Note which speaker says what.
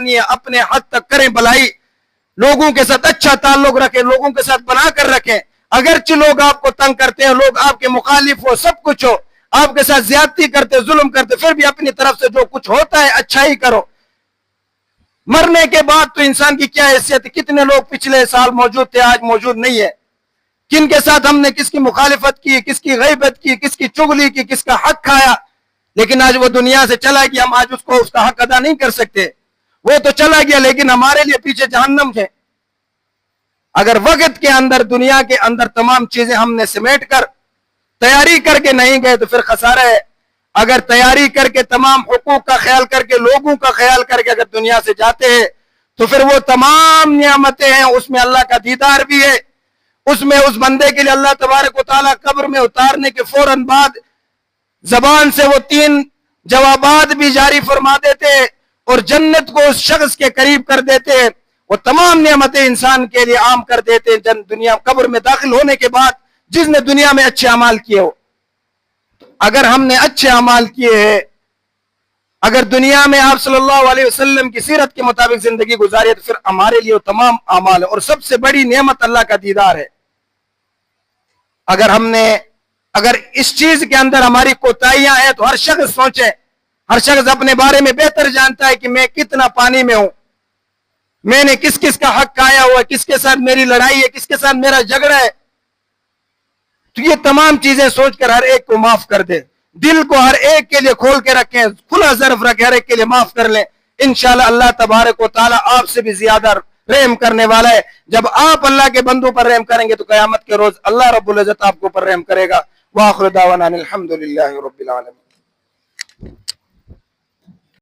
Speaker 1: بنیے, اپنے حد تک کریں بھلائی, لوگوں کے ساتھ اچھا تعلق رکھیں, لوگوں کے ساتھ بنا کر رکھیں. اگرچہ لوگ آپ کو تنگ کرتے ہیں, لوگ آپ کے مخالف ہو, سب کچھ ہو, آپ کے ساتھ زیادتی کرتے, ظلم کرتے, پھر بھی اپنی طرف سے جو کچھ ہوتا ہے اچھا ہی کرو. مرنے کے بعد تو انسان کی کیا حیثیت ہے؟ کتنے لوگ پچھلے سال موجود تھے, آج موجود نہیں ہے. کن کے ساتھ ہم نے کس کی مخالفت کی, کس کی غیبت کی, کس کی چغلی کی, کس کا حق کھایا, لیکن آج وہ دنیا سے چلا گیا. ہم آج اس کا حق ادا نہیں کر سکتے. وہ تو چلا گیا, لیکن ہمارے لیے پیچھے جہنم ہے. اگر وقت کے اندر, دنیا کے اندر تمام چیزیں ہم نے سمیٹ کر تیاری کر کے نہیں گئے تو پھر خسارہ ہے. اگر تیاری کر کے, تمام حقوق کا خیال کر کے, لوگوں کا خیال کر کے اگر دنیا سے جاتے ہیں تو پھر وہ تمام نعمتیں ہیں, اس میں اللہ کا دیدار بھی ہے. اس میں اس بندے کے لیے اللہ تبارک و تعالیٰ قبر میں اتارنے کے فوراً بعد زبان سے وہ 3 جوابات بھی جاری فرما دیتے اور جنت کو اس شخص کے قریب کر دیتے. وہ تمام نعمتیں انسان کے لیے عام کر دیتے دنیا قبر میں داخل ہونے کے بعد, جس نے دنیا میں اچھے اعمال کیے ہو. اگر ہم نے اچھے اعمال کیے ہیں, اگر دنیا میں آپ صلی اللہ علیہ وسلم کی سیرت کے مطابق زندگی گزاری ہے, تو پھر ہمارے لیے وہ تمام اعمال ہے. اور سب سے بڑی نعمت اللہ کا دیدار ہے. اگر اس چیز کے اندر ہماری کوتاہیاں ہیں تو ہر شخص سوچے, ہر شخص اپنے بارے میں بہتر جانتا ہے کہ میں کتنا پانی میں ہوں, میں نے کس کس کا حق کھایا ہوا ہے, کس کے ساتھ میری لڑائی ہے, کس کے ساتھ میرا جھگڑا ہے. تو یہ تمام چیزیں سوچ کر ہر ایک کو معاف کر دے. دل کو ہر ایک کے لیے کھول کے رکھیں, کھلا ظرف رکھیں, ہر ایک کے لیے معاف کر لیں. انشاءاللہ اللہ تبارک و تعالیٰ آپ سے بھی زیادہ رحم کرنے والا ہے. جب آپ اللہ کے بندوں پر رحم کریں گے تو قیامت کے روز اللہ رب العزت آپ کو پر رحم کرے گا. وآخر دعوانا الحمدللہ رب العالمین.